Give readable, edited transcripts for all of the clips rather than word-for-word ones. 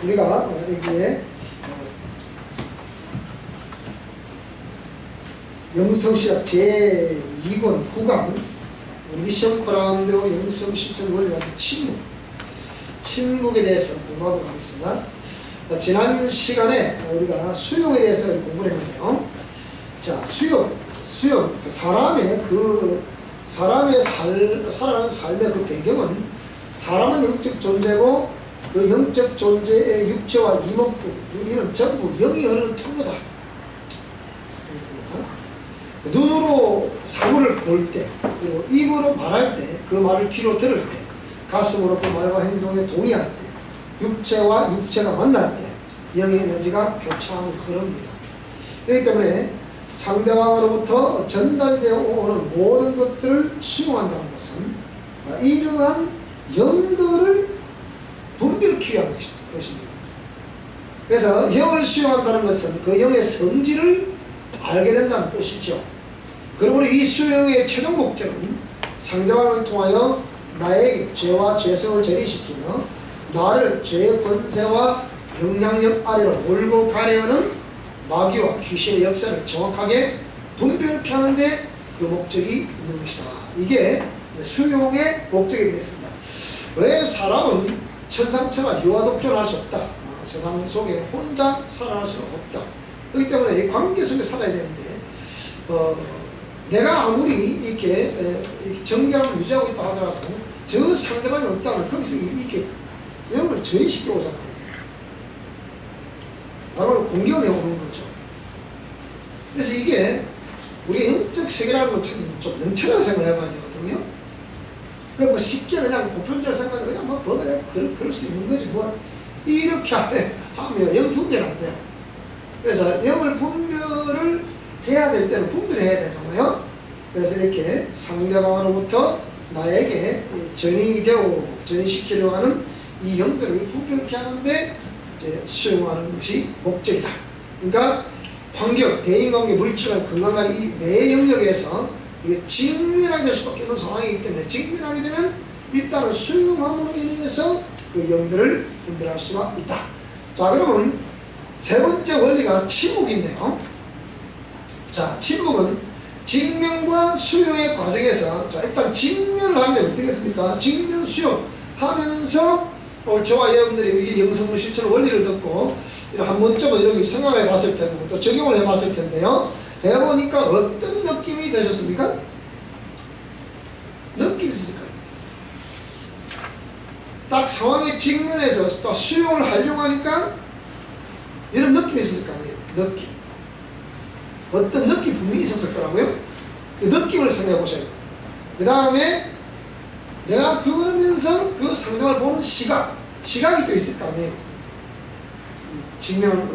우리가 여기에 영성시학 제2권 9강 미션 코람대오 영성실천 원리와 침묵에 대해서 공부하도록 하겠습니다. 지난 시간에 우리가 수용에 대해서 공부를 했는데요. 자, 수용. 사람의 살아가는 삶의 그 배경은 사람은 영적 존재고 그 영적 존재의 육체와 이목구 이는 전부 영이 흐르는 통로다. 눈으로 사물을 볼 때, 그리고 입으로 말할 때, 그 말을 귀로 들을 때, 가슴으로 그 말과 행동에 동의할 때, 육체와 육체가 만날 때 영의 에너지가 교차하는 흐름입니다. 그렇기 때문에 상대방으로부터 전달되어 오는 모든 것들을 수용한다는 것은 이러한 영들을 분별케 위한 것입니다. 그래서 영을 수용한다는 것은 그 영의 성질을 알게 된다는 뜻이죠. 그러므로 이 수용의 최종 목적은 상대방을 통하여 나에게 죄와 죄성을 제리시키며 나를 죄의 권세와 영향력 아래로 몰고 가려는 마귀와 귀신의 역사를 정확하게 분별케 하는데 그 목적이 있는 것이다. 이게 수용의 목적이 되겠습니다. 왜 사람은 천상천하 유아독존할 수 없다. 세상 속에 혼자 살아갈 수가 없다. 그렇기 때문에 이 관계 속에 살아야 되는데 내가 아무리 이렇게 정결함을 유지하고 있다 하더라도 저 상대방이 없다면 거기서 이렇게 영을 저해시켜 오잖아요. 바로 공격을 해오는 거죠. 그래서 이게 우리가 영적 세계라는 건 좀 넘쳐나게 생각을 해봐야 되거든요. 그러니까 뭐 쉽게 그냥 보편적으로 생각하면 그냥 뭐 그래 그럴 수 있는 거지 뭐 이렇게 하면 영 분별 안 돼요. 그래서 영을 분별을 해야 될 때는 분별해야 되잖아요. 그래서 이렇게 상대방으로부터 나에게 전이시키려고 하는 이 영들을 분별케 하는데 이제 수용하는 것이 목적이다. 그러니까 환경, 대인관계, 물질과 건강한 이 내 영역에서 이게 직면하게 될 수밖에 없는 상황이기 때문에 직면하게 되면 일단은 수용함으로 인해서 그 영들을 분별할 수가 있다. 자, 그러면 세 번째 원리가 침묵인데요. 자, 침묵은 직면과 수용의 과정에서 자, 일단 직면을 하게 되면 되겠습니까? 직면, 수용 하면서 저와 여러분들이 영성의 실천 원리를 듣고 한 번쯤은 이렇게 생각해 봤을 테고 또 적용을 해 봤을 텐데요. 해보니까 어떤 느낌이 되셨습니까? 느낌이 있었을까요? 딱 상황에 직면해서 또 수용을 하려고 하니까 이런 느낌이 있었을 거 아니에요? 느낌. 어떤 느낌 분명히 있었을 거라고요? 그 느낌을 생각해 보셔야 돼요. 그 다음에 내가 그러면서 그 상대방을 보는 시각이 또 있을 거 아니에요? 직면을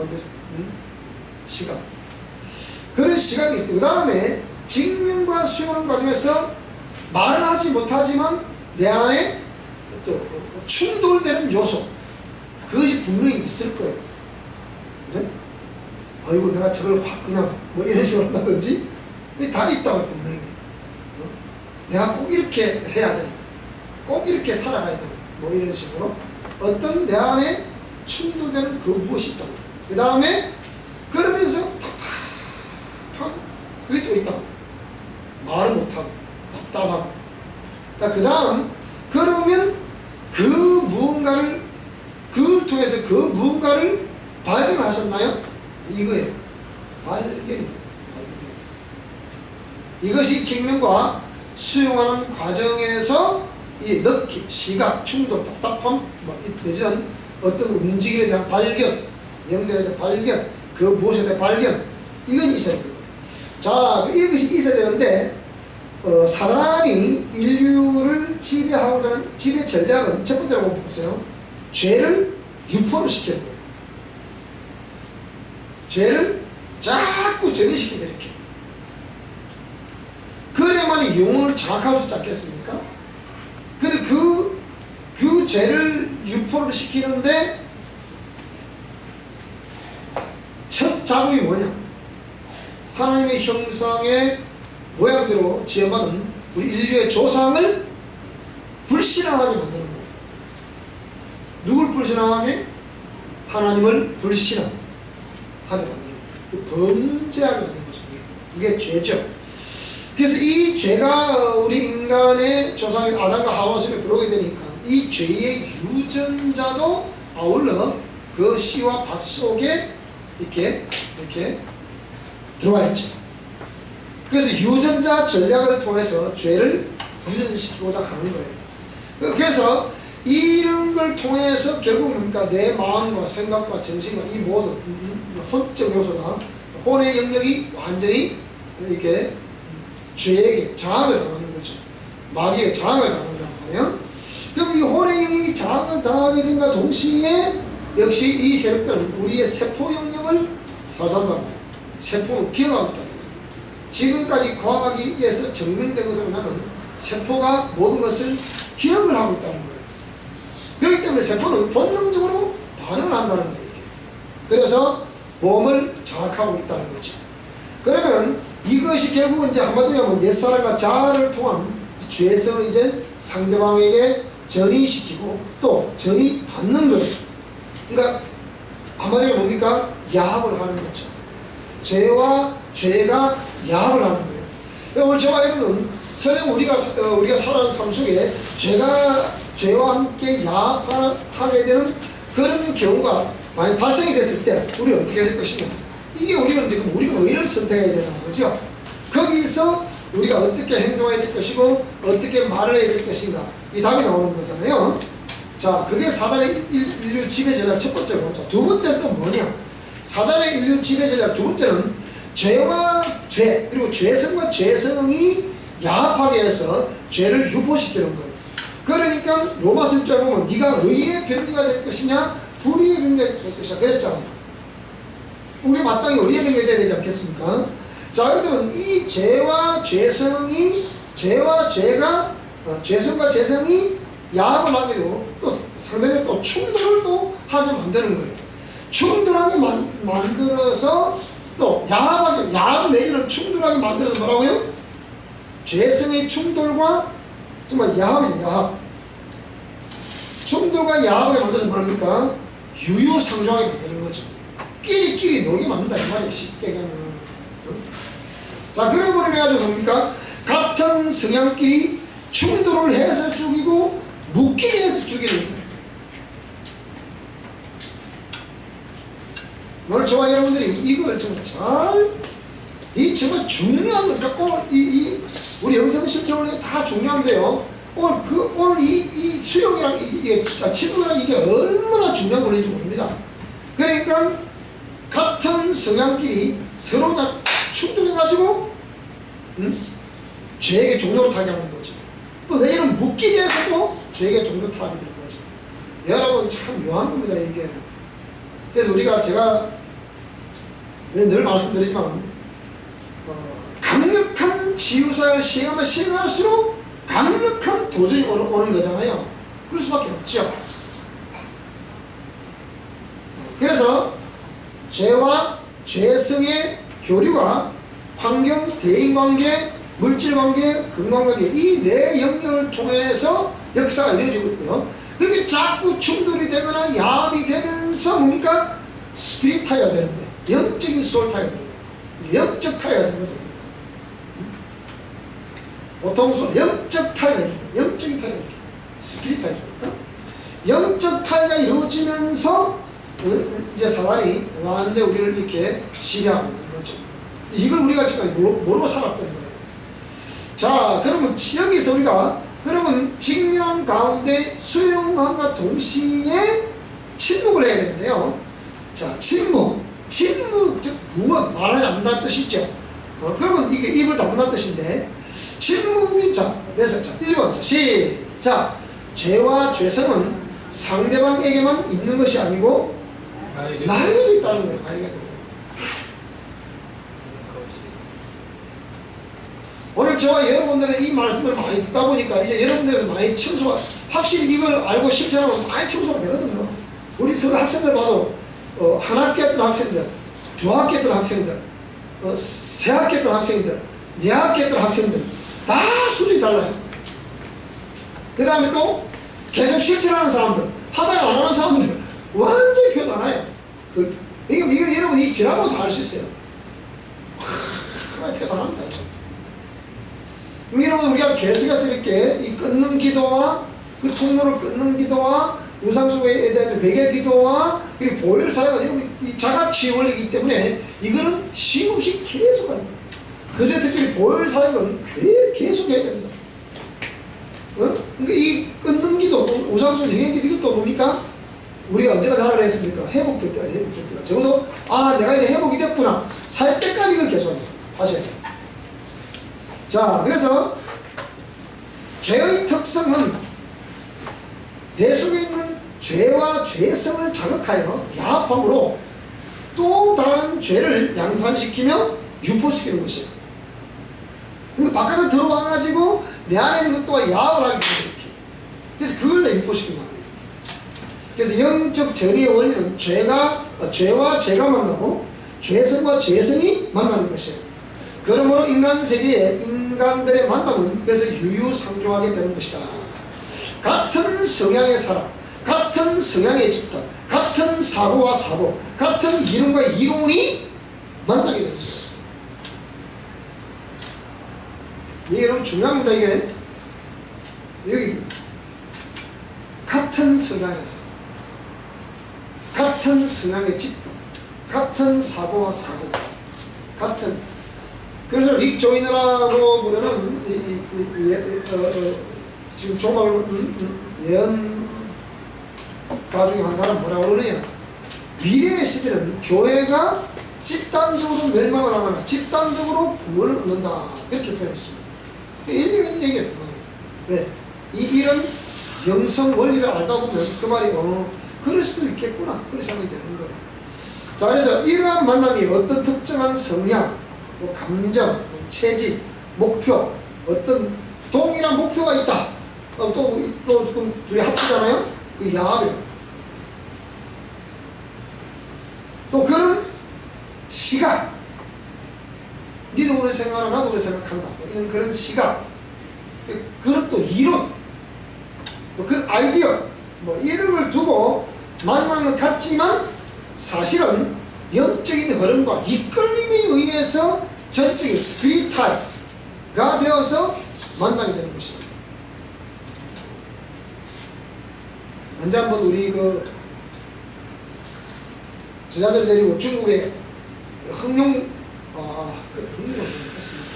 시각. 그런 시각이 있어요. 그 다음에 직면과 수용하는 과정에서 말을 하지 못하지만 내 안에 또 충돌되는 요소 그것이 분명히 있을 거예요. 그죠? 아이고 내가 저걸 확 그냥 뭐 이런 식으로 한다든지 다 있다고 분명히 내가 꼭 이렇게 해야 돼. 꼭 이렇게 살아가야 돼. 뭐 이런 식으로 어떤 내 안에 충돌되는 그 무엇이 있다고. 그 다음에 그러면서 답답하고 그게 또 있다고. 말을 못하고 답답하고. 자, 그 다음 그러면 그 무언가를 그걸 통해서 그 무언가를 발견하셨나요? 이거예요. 발견입니다. 이것이 직면과 수용하는 과정에서 이 느낌, 시각, 충돌, 답답함, 내지는 어떤 움직임에 대한 발견, 영들에 대한 발견, 그 무엇에 대한 발견, 이건 있어야 돼요. 자, 이것이 있어야 되는데, 사단이 인류를 지배하고자 하는 지배 전략은 첫 번째로 보세요. 죄를 유포를 시키는 거예요. 죄를 자꾸 전이시키게 이렇게. 그래야만이 영혼을 장악할 수 있지 않겠습니까? 근데 그 죄를 유포를 시키는데 첫 작업이 뭐냐? 하나님의 형상의 모양대로 지어받은 우리 인류의 조상을 불신앙하게 만드는 거예요. 누굴 불신앙하게? 하나님을 불신하게 만드는 그 범죄하게 만드는 거죠. 이게 죄죠. 그래서 이 죄가 우리 인간의 조상인 아담과 하와 속에 들어오게 되니까 이 죄의 유전자도 아울러 그 씨와 밭 속에 이렇게 들어와 있죠. 그래서 유전자 전략을 통해서 죄를 구현시키고자 하는 거예요. 그래서 이런 걸 통해서 결국 뭡니까? 내 마음과 생각과 정신과 이 모든 혼적 요소나 혼의 영역이 완전히 이렇게 죄에게 장악을 당하는 거죠. 마귀에 장악을 당하는 거예요. 그럼 이 혼의 영역이 장악을 당하게 된과 동시에 역시 이 세력들은 우리의 세포 영역을 사살한다. 세포는 기억하고 있다. 지금까지 과학에서 증명된 것을 보면 세포가 모든 것을 기억을 하고 있다는 거예요. 그렇기 때문에 세포는 본능적으로 반응을 한다는 거예요. 그래서 몸을 장악하고 있다는 거죠. 그러면 이것이 결국은 이제 한마디로 하면 옛사람과 자아를 통한 죄성을 이제 상대방에게 전이시키고 또 전이받는 거예요. 그러니까 한마디로 뭡니까? 야합을 하는 거죠. 죄와 죄가 야합을 하는 거예요. 오늘 저와 여러분은 설령 우리가 살아가는 삶 속에 죄와 함께 야합하게 되는 그런 경우가 많이 발생이 됐을 때 우리는 어떻게 될 것이냐? 이게 우리는 지금 우리가 의를 선택해야 되는 거죠. 거기서 우리가 어떻게 행동해야 될 것이고 어떻게 말을 해야 될 것인가 이 답이 나오는 거잖아요. 자, 그게 사단의 인류 지배 전략 첫 번째고, 두 번째는 또 뭐냐? 사단의 인류 지배 전략 두 번째는 죄와 죄 그리고 죄성과 죄성이 야합하게 해서 죄를 유포시키는 거예요. 그러니까 로마서에 보면 네가 의의 병기가 될 것이냐 불의의 병기가 될 것이냐 그랬잖아요. 우리 마땅히 의의 병기가 돼야 되지 않겠습니까? 자, 그러면 이 죄와 죄성이 죄와 죄가 죄성과 죄성이 야합을 하게 되고 또 상대적으로 또 충돌을 또 하게 만드는 거예요. 충돌하게 만들어서 또 야합 내지는 충돌하게 만들어서 뭐라고요? 죄성의 충돌과 정말 야합이죠. 야합. 충돌과 야합을 만들어서 뭐랍니까? 유유상종하게 만드는 거죠. 끼리끼리 놀게 만든다 이 말이에요. 쉽게 그냥. 자, 그래 버려가지고 뭡니까? 같은 성향끼리 충돌을 해서 죽이고 묶이게 해서 죽이는 거예요. 오늘 저와 여러분들이 이걸 정말 정말 중요한 것 같고 우리 영성 실천이 다 중요한데요. 오늘 이 수용이랑 이게 진짜 치료랑 이게 얼마나 중요한 원리인지 모릅니다. 그러니까 같은 성향끼리 서로 충돌해가지고 죄에게 종로를 타게 하는 거죠. 또 내일은 묶이게 해서도 죄에게 종로를 타게 되는 거죠. 여러분 참 묘한 겁니다 이게. 그래서 제가 늘 말씀드리지만 강력한 치유사를 시행하면 시행할수록 강력한 도전이 오는 거잖아요. 그럴 수밖에 없죠. 그래서 죄와 죄성의 교류와 환경, 대인관계, 물질관계, 근관관계 이 네 영역을 통해서 역사가 이루어지고 있고요. 그렇게 자꾸 충돌이 되거나 야합이 되면서 뭡니까? 스피릿 타이가 되는 거예요. 영적인 소울 타이가 되는 거예요. 영적 타이가 되는 거죠. 보통 영적 타이가 되는 거예요. 영적인 타이가 되는 거예요. 스피릿 타이죠. 영적 타이가 이루어지면서 이제 사단이 완전 우리를 이렇게 지배하고 있는 거죠. 이걸 우리가 지금 모르고 살았던 거예요. 자, 그러면 여기서 우리가 그러면 직면 가운데 수용함과 동시에 침묵을 해야 되는데요. 자, 침묵 즉 무엇 말하지 않는다는 뜻이죠. 그러면 이게 입을 닫는다는 뜻인데 침묵이 그래서 1번 시작. 죄와 죄성은 상대방에게만 있는 것이 아니고 나에게 있다는 거예요. 나에게. 오늘 저와 여러분들은 이 말씀을 많이 듣다 보니까 이제 여러분들에서 많이 청소가 확실히 이걸 알고 실천하면 많이 청소가 되거든요. 우리 서울 학생들 봐도 한 학기 했던 학생들, 두 학기 했던 학생들, 세 학기 했던 학생들, 네 학기 했던 학생들 다 수준이 달라요. 그 다음에 또 계속 실천하는 사람들, 하다가 안 하는 사람들 완전히 표현 안 해요. 지나고 다 할 수 있어요. 하나님 대단합니다. 여러분, 우리가 계속해서 이렇게 이 끊는 기도와 그 통로를 끊는 기도와 우상숭배에 대한 회개 기도와 그리고 보혈 사역은 이 자가치유 원리이기 때문에 이거는 쉼없이 계속 하는 거예요. 그저 특별히 보혈 사역은 계속 해야 됩니다. 그러니까 이 끊는 기도, 우상숭배 회개 기도, 이것도 뭡니까? 우리가 언제까지 하라고 했습니까? 회복될 때까지, 회복될 때까지. 적어도 내가 이제 회복이 됐구나 할 때까지 이걸 계속 하셔야 돼요. 자, 그래서 죄의 특성은 내 속에 있는 죄와 죄성을 자극하여 야합함으로 또 다른 죄를 양산시키며 유포시키는 것이에요. 그러니까 바깥에 들어와가지고 내 안에 있는 것과 야합을 하기 때문에 이렇게. 그래서 그걸 다 유포시키는 거예요. 그래서 영적 전의의 원리는 죄와 죄가 만나고 죄성과 죄성이 만나는 것이에요. 그러므로 인간 세계에 인간들의 만남은 그래서 유유상종하게 되는 것이다. 같은 성향의 사람, 같은 성향의 집단, 같은 사고와 사고, 같은 이론과 이론이 만나게 되는 거예요. 이게 너무 중요합니다. 이게 여기 같은 성향의 사람, 같은 성향의 집단, 같은 사고와 사고, 같은. 그래서 릭 조이너라고 부르는 지금 종말 예언가 중에 한 사람 뭐라고 그러느냐, 미래의 시대는 교회가 집단적으로 멸망을 하거나 집단적으로 구원을 얻는다, 이렇게 표현했습니다. 일리가 있는 얘기예요. 왜? 이런 영성 원리를 알다 보면 그 말이 그럴 수도 있겠구나, 그렇게 생각이 되는 거예요. 자, 그래서 이러한 만남이 어떤 특정한 성향, 뭐 감정, 체질, 목표, 어떤 동일한 목표가 있다. 또 둘이 합치잖아요. 이 야합이에요. 또 그런 시각, 니도 그렇게 생각하나 나도 그렇게 생각한다, 이런 그런 시각, 그런 또 이론, 또 그 아이디어, 뭐 이런 걸 두고 만나는 것 같지만 사실은 영적인 흐름과 이끌림에 의해서 전적인 스피릿 타입가 되어서 만나게 되는 것입니다. 먼저 한번 우리 제자들 데리고 중국에 흥룡, 흥룡을 했습니다.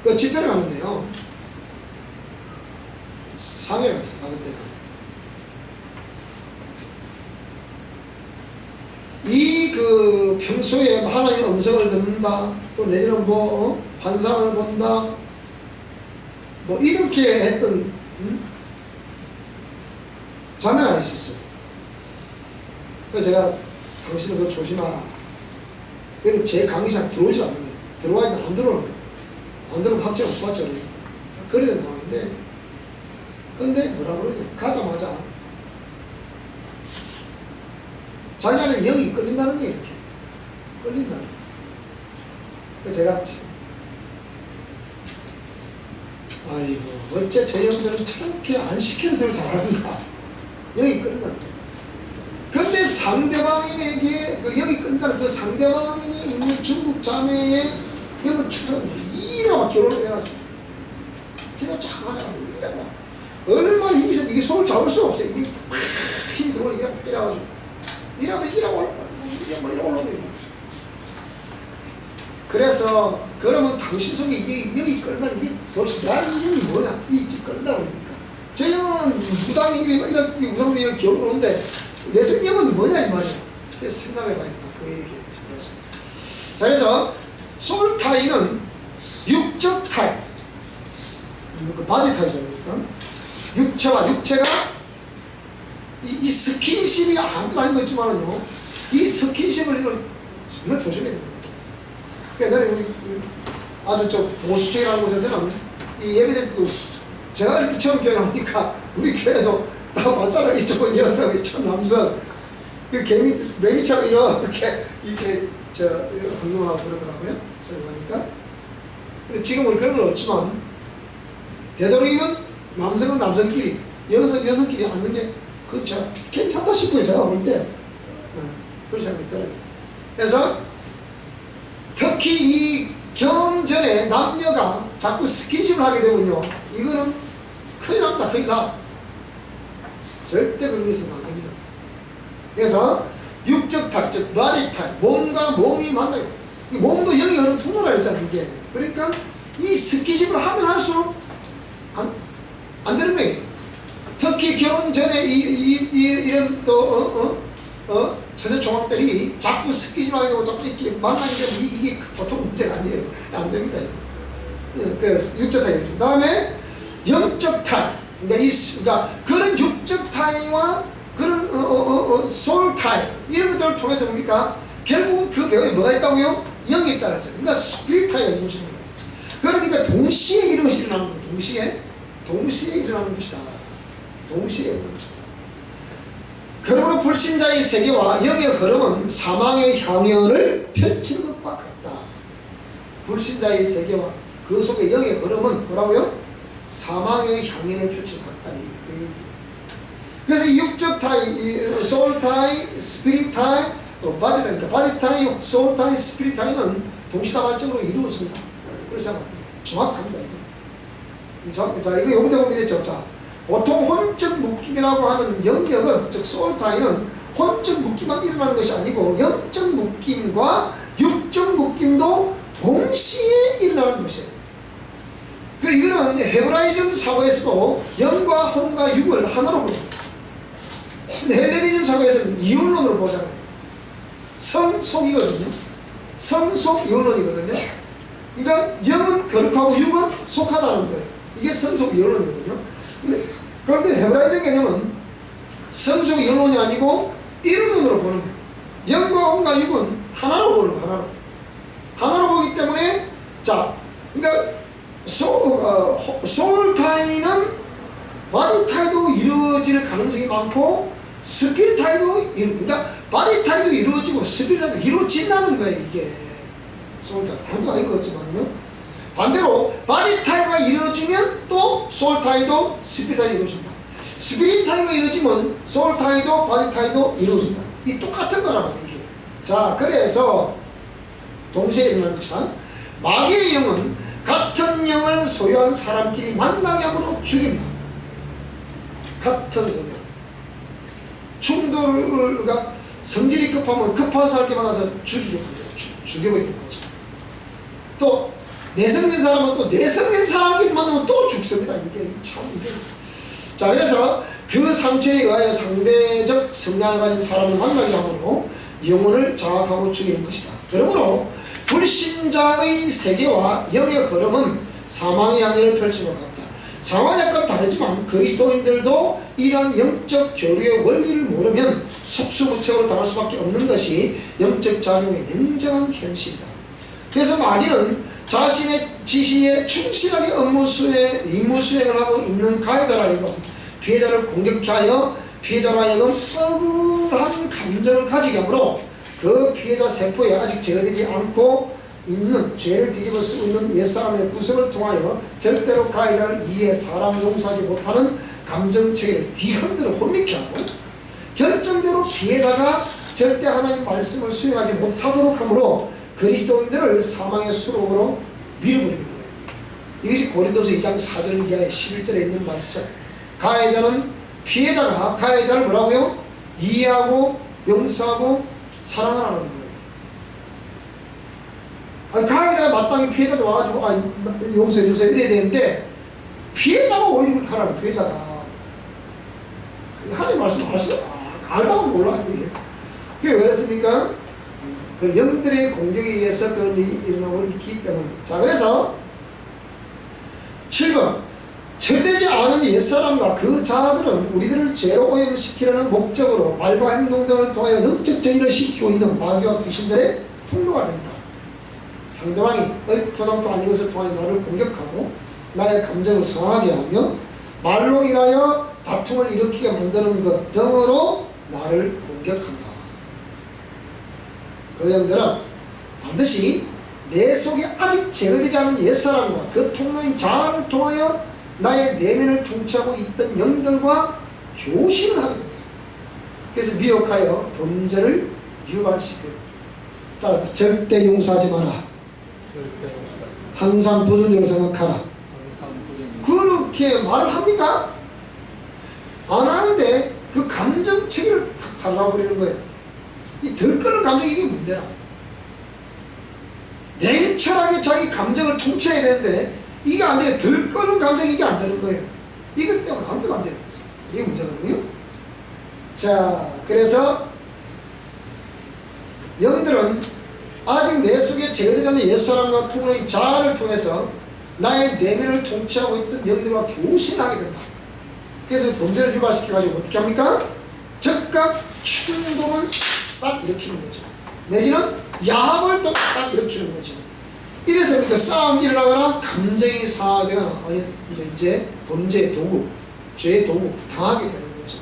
그 집회를 가는데요. 상해 갔어, 가서 때가. 평소에 하나님의 음성을 듣는다, 또 내지는 환상을 본다, 이렇게 했던, 자매가 있었어요. 그래서 제가 당신은 그거 조심하라. 그래도 제 강의실에 들어오지 않는 거예요. 들어와있는 안 들어오는 거예요. 안 들어오면 확정 못 받죠. 그런 상황인데, 근데 뭐라 그러냐, 가자마자 자기 안에 영이 끌린다는 게 이렇게 끌린다는 거예요. 그래서 제가 아이고 어째 저 형들은 저렇게 안 시키는 소리를 잘하는가, 영이 끌린다는 거예요. 근데 상대방에게 영이 끌린다는 그 상대방에 있는 중국 자매의 영을 추서 이래막 결혼을 해가지고 기도 쫙 하냐고 이래막 얼마나 힘이 있어도 이게 손을 잡을 수 없어요. 이게 힘이 들어오고 이래가지고 이러고 올라오는. 그래서 그러면 당신 속에 이게 영이 끌다, 이게 도대체 나의 영이 뭐냐, 이 끌다 그러니까 저 영은 무당이 이런 우상으로 영 기억을 오는데 내 속에 영은 뭐냐 이 말이야. 그래서 생각해봐야겠다, 그 얘기예요. 자, 그래서 소울 타입은 육적 타입, 바디 타입이잖아요. 육체와 육체가 이 스킨십이 아무도 아닌 것 같지만은요, 이 스킨십을 정말 조심해야 됩니다. 옛날에 우리 아주 보수적이라는 곳에서는 이 예배될 때 제가 이렇게 처음 교회 나오니까 우리 교회도 맞잖아. 이쪽은 여성, 이쪽은 남성. 그 매미처럼 이렇게 운동하고 그러더라고요. 제가 보니까. 근데 지금 우리 그런 건 없지만 되도록이면 남성은 남성끼리, 여성은 여성끼리 앉는 게 그거 괜찮다 싶어요. 제가 볼 때. 그런 생각이 들어요. 그래서 특히 이 결혼 전에 남녀가 자꾸 스킨십을 하게 되면요, 이거는 큰일 납니다. 큰일 나. 절대 그런 것은 안 됩니다. 그래서 육적 타입, 즉 바디 타입, 몸과 몸이 만나요. 몸도 영이 어느 통로라 했잖아요. 이게. 그러니까 이 스킨십을 하면 할수록 안 되는 거예요. 특히 결혼 전에 이런 또 처녀 종합들이 자꾸 스킨십 하게 되고 자꾸 이렇게 만나게 되면 이게 보통 문제가 아니에요. 안 됩니다. 그래서 육적 타입. 그 다음에 영적 타입. 그러니까 그런 육적 타입과 그런 소울 타입 이런 것들을 통해서 뭡니까? 결국 그 배우에 뭐가 있다고요? 영이 있다는 거죠. 그러니까 스피릿 타입이 이루어지는 거예요. 그러니까 동시에 이런 것이 일어나는 거예요. 동시에 일어나는 것이다. 동시에 일어나는 것이다. 그러므로 불신자의 세계와 영의 흐름은 사망의 향연을 펼치는 것과 같다. 불신자의 세계와 그 속의 영의 흐름은 뭐라고요? 사망의 향연을 펼치는 것 같다. 그래서 이 육적 타입, 소울 타입, 스피릿 타입, 또 바디 타입, 그러니까 바디 타입, 소울 타입, 스피릿 타입은 동시다발적으로 이루어진다. 그래서 정확합니다. 자, 이거 요번에 보면 됐죠. 자, 보통 혼적 묶임이라고 하는 영역은, 즉 소울 타입은 혼적 묶임만 일어나는 것이 아니고 영적 묶임과 육적 묶임도 동시에 일어나는 것이에요. 그리고 이거는 헤브라이즘 사고에서도 영과 혼과 육을 하나로 봅니다. 헬레니즘 사고에서는 이혼론으로 보잖아요. 성속이거든요. 성속 이혼론이거든요. 그러니까 영은 거룩하고 육은 속하다는 거예요. 이게 성속 이혼론이거든요. 그런데 헤브라이즘 개념은 성속 이혼론이 아니고 이론론으로 보는 거예요. 영과 혼과 육은 하나로 보는 거예요. 하나로 보기 때문에, 자, 그러니까 소울 타입은 바디 타입도 이루어질 가능성이 많고 스피릿 타입도 그러니까 바디 타입도 이루어지고 스피릿 타입도 이루어진다는 거예요. 이게 소울 타입 아무도 아닌 것 같지만요. 반대로 바디 타입가 이루어지면 또 소울 타입도 스피릿 타입이 이루어진다. 스피릿 타입가 이루어지면 소울 타입도 바디 타입도 이루어진다. 이 똑같은 거란 말이에요. 이게. 자, 그래서 동시에 일어나는 것이다. 마귀의 영은 같은 영을 소유한 사람끼리 만나게 함으로 죽입니다. 같은 성경. 충돌을, 그러니까 성질이 급하면 급한 사람끼리 만나서 죽여버리는 거죠. 또 내성된 사람은 또 내성된 사람끼리 만나면 또 죽습니다. 이게 참 이게. 자, 그래서 그 상처에 의하여 상대적 성향을 가진 사람을 만나게 함으로 영혼을 장악하고 죽이는 것이다. 그러므로 불신자의 세계와 영의 흐름은 사망의 향연을 펼치는 것 같다. 상황이 약간 다르지만 그리스도인들도 이러한 영적 교류의 원리를 모르면 속수무책으로 당할 수밖에 없는 것이 영적 작용의 냉정한 현실이다. 그래서 마귀는 자신의 지시에 충실하게 임무 수행을 하고 있는 가해자라 하여금 피해자를 공격케 하여 피해자로 하여금 억울한 감정을 가지게 하므로 그 피해자 세포에 아직 제거되지 않고 있는 죄를 뒤집어 쓰고 있는 옛사람의 구성을 통하여 절대로 가해자를 이해 사람 용서하지 못하는 감정체계를 뒤흔들어 혼미케 하고 결정대로 피해자가 절대 하나님 말씀을 수행하지 못하도록 하므로 그리스도인들을 사망의 수록으로 밀어버리는 거예요. 이것이 고린도서 2장 4절 이하의 11절에 있는 말씀. 가해자는 피해자가 가해자를 뭐라고요? 이해하고 용서하고 사랑하라는 거예요. 아니, 가해자가 마땅히 피해자한테 와가지고 용서해 주세요 이래야 되는데 피해자가 오히려 그렇게 하라는 피해자가 하나님 말씀 알다고 몰라. 그게 왜 그랬습니까? 그 영들의 공격에 의해서 그런 일이 일어나고 있기 때문에. 자, 그래서 7번 철되지 않은 옛사람과 그 자아들은 우리들을 죄로 오염시키려는 목적으로 말과 행동 등을 통하여 영적 전이를 시키고 있는 마귀와 귀신들의 통로가 된다. 상대방이 얼토당토 아닌 것을 통하여 나를 공격하고 나의 감정을 상하게 하며 말로 인하여 다툼을 일으키게 만드는 것 등으로 나를 공격한다. 그 영들은 반드시 내 속에 아직 제거되지 않은 옛사람과 그 통로인 자아를 통하여 나의 내면을 통치하고 있던 영들과 교신을 하게 됩니다. 그래서 미혹하여 범죄를 유발시켜요. 따라다. 절대 용서하지 마라. 절대 용서. 항상 부정적으로 생각하라. 항상 부정적으로. 그렇게 말을 합니까? 안 하는데 그 감정 체계를 탁 살라버리는 거예요. 이 들끓는 감정이 이게 문제라. 냉철하게 자기 감정을 통치해야 되는데 이게 안 돼요. 들끓는 감정이 이게 안 되는 거예요. 이것 때문에 아무것도 안 돼요. 이게 문제거든요. 자, 그래서 영들은 아직 내 속에 제거되는 옛사람과 통로의 자아를 통해서 나의 내면을 통치하고 있던 영들과 교신하게 된다. 그래서 범죄를 유발시켜가지고 어떻게 합니까? 즉각 충동을 딱 일으키는 거죠. 내지는 야합을 또 딱 일으키는 거죠. 이래서 그러니까 싸움이 일어나거나 감정이 상하거나 아니 이제 범죄의 도구, 죄의 도구 당하게 되는 거죠.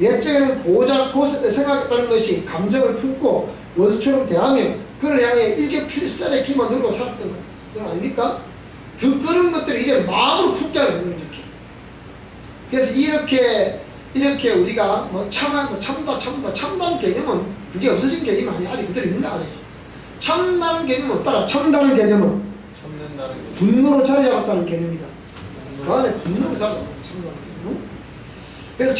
옛적에는 고작 생각했다는 것이 감정을 품고 원수처럼 대하며 그를 향해 일격필살의 기만 누리고 살았던 거예요. 그건 아닙니까? 그런 것들이 이제 마음으로 품게 하는 거예요. 이렇게. 그래서 이렇게 우리가 뭐 참다는 개념은 그게 없어진 개념이 아니에요. 아직 그대로 있는 거 아니에요. 참다는 개념은 따라 참다는 개념은 참는다는 게 분노로 자리 잡았다는 개념이다. 그 안에 분노로 자리 잡았다는 참다는 개념. 그래서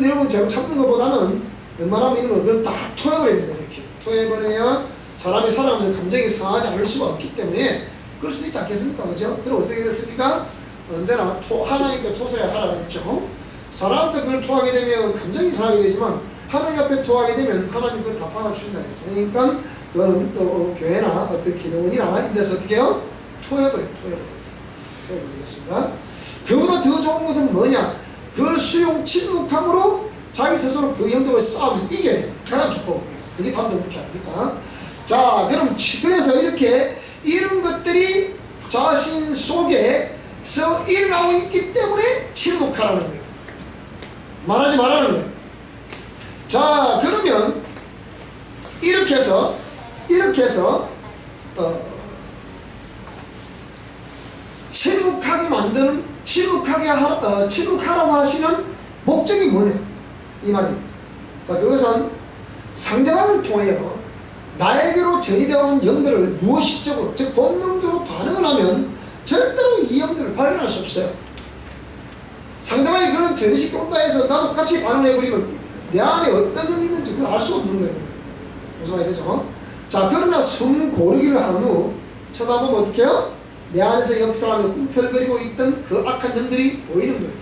여러분 제가 참는 것보다는 웬만하면 이런 걸 다 토해버려야 된다. 이렇게 토해버려야 사람이 살아가면서 감정이 상하지 않을 수가 없기 때문에 그럴 수도 있지 않겠습니까? 그죠? 그럼 어떻게 됐습니까? 언제나 하나님께 토설해야 하라고 했죠. 사람 앞에 그걸 토하게 되면 감정이 상하게 되지만 하나님 앞에 토하게 되면 하나님 그걸 다 받아주신다 했죠. 그러니까 그거는 또 교회나 어떤 기도원이나 이런 데서 어떻게 해요? 토해버려요. 토해버리겠습니다. 그보다 더 좋은 것은 뭐냐? 그걸 침묵함으로 자기 스스로 그 영역을 싸우면서 이겨야 돼요. 가장 좋고 그게 답도 그렇게 아닙니까? 자, 그럼 그래서 이렇게 이런 것들이 자신 속에서 일어나고 있기 때문에 침묵하라는 거예요. 말하지 말라는 거예요. 자, 그러면 이렇게 해서 침묵하라고 하시는 목적이 뭐냐? 이 말이에요. 자, 그것은 상대방을 통하여 나에게로 전이되어 온 영들을 무의식적으로, 즉 본능적으로 반응을 하면 절대로 이 영들을 발견할 수 없어요. 상대방이 그런 전이식 온다 해서 나도 같이 반응해버리면 내 안에 어떤 영이 있는지 그걸 알 수 없는 거예요. 무슨 말이 되죠? 자, 그러나 숨 고르기를 한 후 쳐다보면 어떻게 해요? 내 안에서 역사하며 꿈틀거리고 있던 그 악한 영들이 보이는 거예요.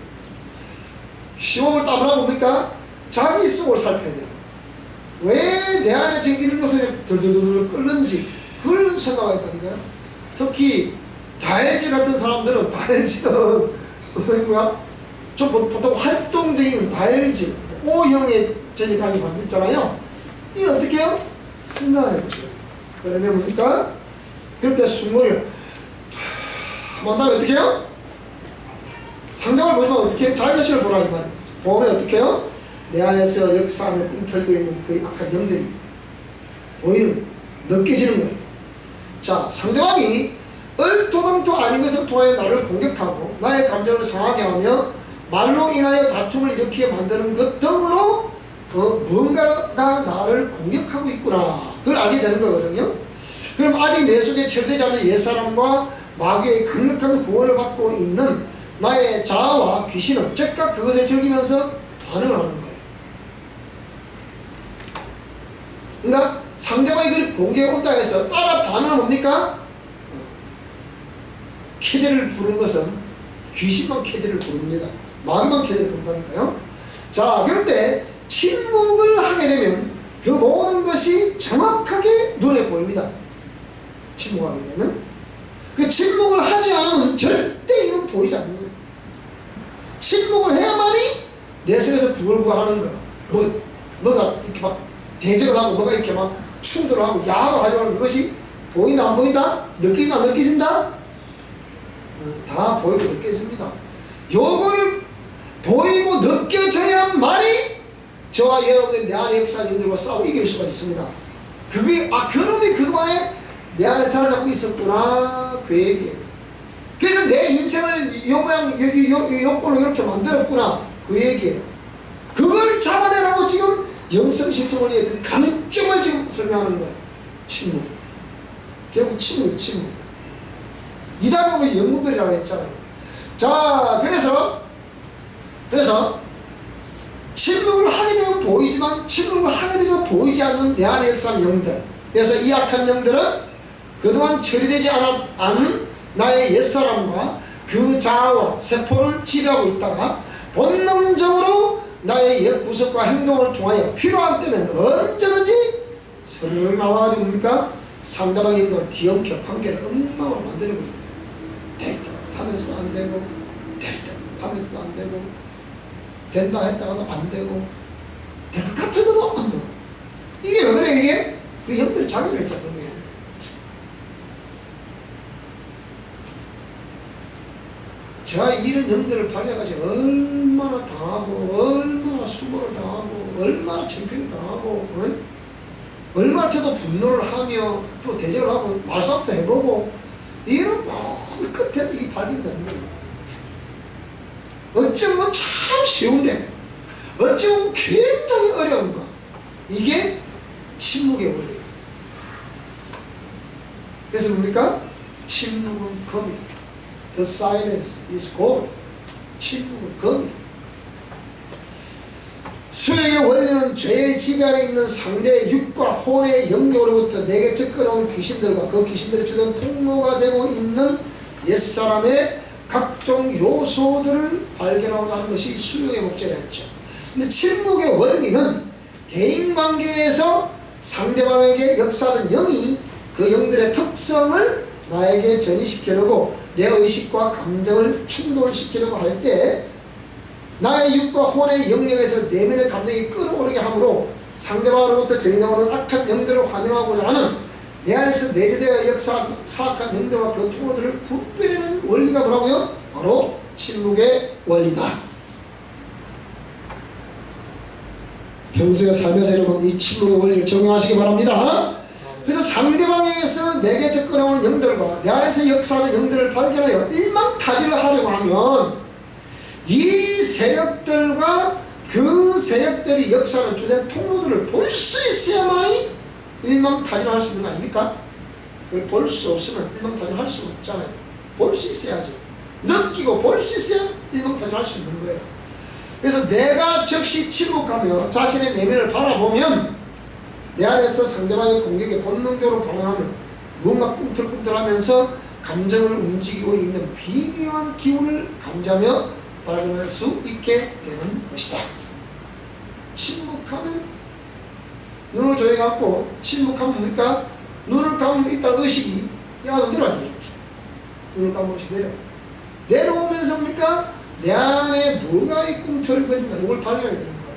시험을 따보라 뭡니까? 자기 속을 살펴야 돼요. 왜 내 안에 생기는 것을 들들들 끓는지 그걸 생각해야 된다니까요. 특히 다혈질 같은 사람들은 다혈질은 뭐야? 좀 보통 활동적인 다혈질 O형의 전입하는 사람 있잖아요. 이거 어떻게 해요? 생각해 보세요. 그러면 뭡니까? 그럴 때 숨을 한 다음에 어떻게 해요? 상대방을 보지만 어떻게 해요? 자기 자신을 보라 이 말이에요. 보면 어떻게 해요? 내 안에서 역사하며 꿈틀고 있는 그 악한 영들이 보이는, 느껴지는 거예요. 자, 상대방이 얼토당토 아닌 것을 통하여 나를 공격하고 나의 감정을 상하게 하며 말로 인하여 다툼을 일으키게 만드는 것 등으로 뭔가가 나를 공격하고 있구나. 그걸 알게 되는 거거든요. 그럼 아직 내 속에 철되지 않은 옛사람과 마귀의 강력한 구원을 받고 있는 나의 자아와 귀신은 즉각 그것을 즐기면서 반응을 하는 거예요. 그러니까 상대방이 그를 공격해 온다 해서 따라 반응은 뭡니까? 쾌재를 부르는 것은 귀신만 쾌재를 부릅니다. 마귀만 쾌재를 부른다니까요. 자, 그런데 침묵을 하게 되면 그 모든 것이 정확하게 눈에 보입니다. 침묵하게 되면 그 침묵을 하지 않으면 절대 이건 보이지 않는 거예요. 침묵을 해야만이 내 속에서 부글부글하는 거야. 너가 이렇게 막 대적을 하고 너가 이렇게 막 충돌을 하고 야합을 하려고 하는 것이 보인다 안 보인다? 느끼다 안 느껴진다? 다 보이고 느껴집니다. 요걸 보이고 느껴져야만이 저와 여러분의 내 안의 역사님들과 싸우고 이길 수가 있습니다. 그게 그놈이 그동안에 내 안에 자리 잡고 있었구나 그 얘기예요. 그래서 내 인생을 요 모양 요꼴로 이렇게 만들었구나 그 얘기예요. 그걸 잡아내라고 지금 영성실증원리의 그 강점을 지금 설명하는 거예요. 침묵. 결국 침묵이 침묵. 이다 보면 영문별이라고 했잖아요. 자, 그래서 침묵을 하게 되면 보이지만 침묵을 하게 되면 보이지 않는 내 안에 역사하는 영들. 그래서 이 악한 영들은 그동안 처리되지 않은 나의 옛사람과 그 자아와 세포를 지배하고 있다가 본능적으로 나의 옛 구석과 행동을 통하여 필요한 때면 언제든지 서로를 나와가지고 뭡니까? 상대방의 행동을 뒤엉켜 관계를 엉망으로 만들어버립니다. 될 듯 하면서도 안 되고, 될 듯 하면서도 안 되고, 된다 했다가도 안 되고, 될 것 같은데도 안 되고. 이게 왜 그래, 이게? 그 형들이 작용을 했잖아, 그런 게. 제가 이런 형들을 발휘해가지고 얼마나 당하고, 얼마나 수고를 당하고, 얼마나 창피를 당하고, 얼마나 저도 분노를 하며, 또 대적을 하고, 말싸움도 해보고, 이런 모든 끝에 이게 발휘된다는 거예요. 어쩌면 참 쉬운데, 어쩌면 굉장히 어려운 거. 이게 침묵의 원리예요. 그래서 뭡니까? 침묵은 검이다. The silence is gold. 침묵은 검이다. 수행의 원리는 죄의 지배 아래 있는 상대의 육과 혼의 영역으로부터 내게 접근해온 귀신들과 그 귀신들이 주된 통로가 되고 있는 옛사람의 각종 요소들을 발견하는 것이 수용의 목적이라 했죠. 근데 침묵의 원리는 대인관계에서 상대방에게 역사하는 영이 그 영들의 특성을 나에게 전이시키려고 내 의식과 감정을 충돌시키려고 할 때 나의 육과 혼의 영역에서 내면의 감정이 끌어오르게 하므로 상대방으로부터 전이나오는 악한 영들을 환영하고자 하는 내 안에서 내재되어 역사한 사악한 영들과 그 통로들을 분별하는 원리가 뭐라고요? 바로 침묵의 원리다. 평소의 삶에서 여러분 이 침묵의 원리를 적용하시기 바랍니다. 그래서 상대방에게서 내게 접근해오는 영들과 내 안에서 역사하는 영들을 발견하여 일망타지를 하려고 하면 이 세력들과 그 세력들이 역사를 주된 통로들을 볼 수 있어야만이 일망타진을 할 수 있는 거 아닙니까? 그걸 볼 수 없으면 일망타진을 할 수 없잖아요. 볼 수 있어야지. 느끼고 볼 수 있어야 일망타진을 할 수 있는 거예요. 그래서 내가 즉시 침묵하며 자신의 내면을 바라보면 내 안에서 상대방의 공격에 본능적으로 반응하면 무언가 꿈틀꿈틀하면서 감정을 움직이고 있는 비묘한 기운을 감지하며 발견할 수 있게 되는 것이다. 침묵하면 눈을 조여갖고 침묵하면 뭡니까? 눈을 감으면 일단 의식이 야너 내려와야지 이렇게 눈을 감으면 의식이 내려오면서 뭡니까? 내 안에 뭐가 꿈틀거리는가 이걸 발견하게 되는 거예요.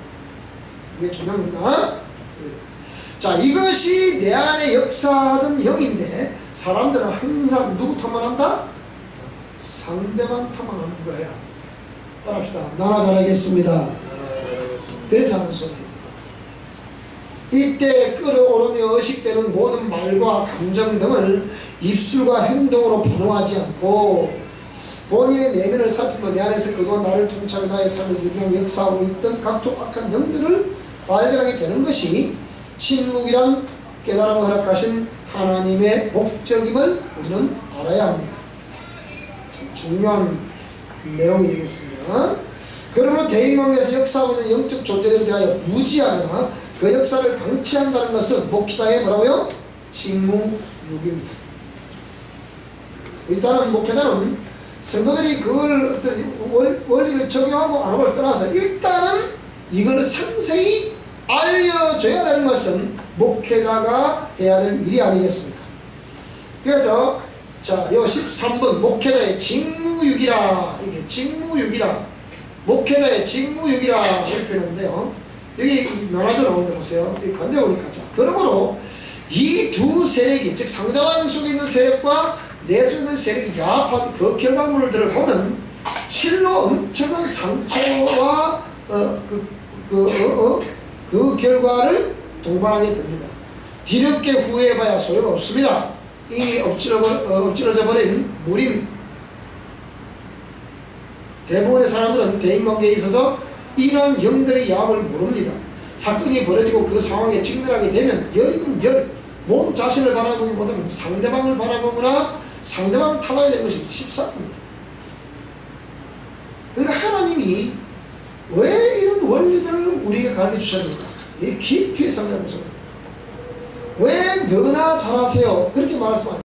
이게 중요한 겁니다. 자, 이것이 내 안에 역사하던 영인데 사람들은 항상 누구 탐험한다? 상대방 탐험하는 거예요. 따라합시다. 나나 잘하겠습니다. 그래서 하는 소리예요. 이때 끌어오르며 의식되는 모든 말과 감정 등을 입술과 행동으로 반응하지 않고 본인의 내면을 살피며 내 안에서 그동안 나를 통찰해 나의 삶을 유명 역사하고 있던 각종 악한 영들을 발견하게 되는 것이 침묵이란 깨달음을 허락하신 하나님의 목적임을 우리는 알아야 합니다. 중요한 내용이 되겠습니다. 그러므로 대인관계에서 역사하고 있는 영적 존재들에 대하여 무지하거나 그 역사를 방치한다는 것은 목회자의 뭐라고요? 직무유기입니다. 일단은 목회자는 성도들이 그걸 어떤 원리를 적용하고 안 하고를 떠나서 일단은 이걸 상세히 알려줘야 되는 것은 목회자가 해야 될 일이 아니겠습니까? 그래서 자, 요 13번 목회자의 직무유기라, 이게 직무유기라, 목회자의 직무유기라 이렇게 표현하는데요. 여기 면화조 나오는 거 보세요. 여기 관대 보니까 자, 그러므로 이 두 세력이 즉 상대방 속에 있는 세력과 내 속에 있는 세력이 야합한 그 결과물들을 보면 실로 엄청난 상처와 그 결과를 동반하게 됩니다. 뒤늦게 후회해봐야 소용없습니다. 이미 엎질러져 버린 물입니다. 대부분의 사람들은 대인관계에 있어서 이러한 영들의 야합을 모릅니다. 사건이 벌어지고 그 상황에 직면하게 되면 열이면 열, 몸 자신을 바라보기보다는 상대방을 바라보거나 상대방을 타다야 되는 것이 쉽습니다. 그러니까 하나님이 왜 이런 원리들을 우리에게 가르쳐 주셨는가? 깊이 생각해 보세요. 왜 너나 잘하세요? 그렇게 말씀하세요.